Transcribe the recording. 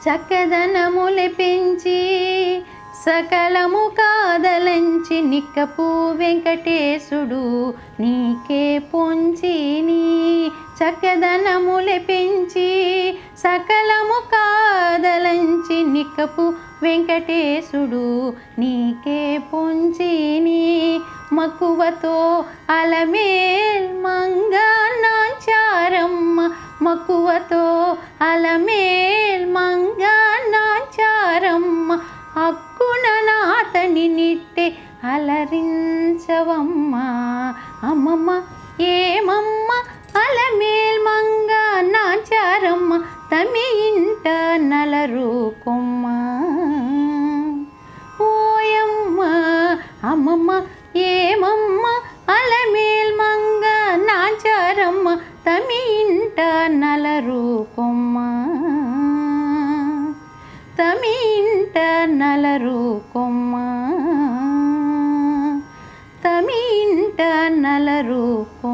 చక్కదనములు పెంచి సకలము కాదలంచి నిక్కపు వెంకటేశుడు నీకే పొంచిని. చక్కదనములు పెంచి సకలము కాదలంచి నిక్కపు వెంకటేశుడు నీకే పొంచిని. మక్కువతో అలమేల్ మంగ నాంచారమ్మ, మక్కువతో అలమేల్ మంగ నాంచారమ్మ, హక్కున నాతని నిట్టే అలరించవమ్మ. అమ్మమ్మ ఏమమ్మ అలమేల్ మంగ నాంచారమ్మ, తమి ఇంట నలరు కొమ్మ. ఓయమ్మ అమ్మమ్మ ఏమమ్మ అలమేల్ మంగ నాంచారమ్మ, తమి ఇంట నలరు కొమ్మ. తమి ఇంట నలరు కొమ్మ, తమి ఇంట నలరు కొమ్మ.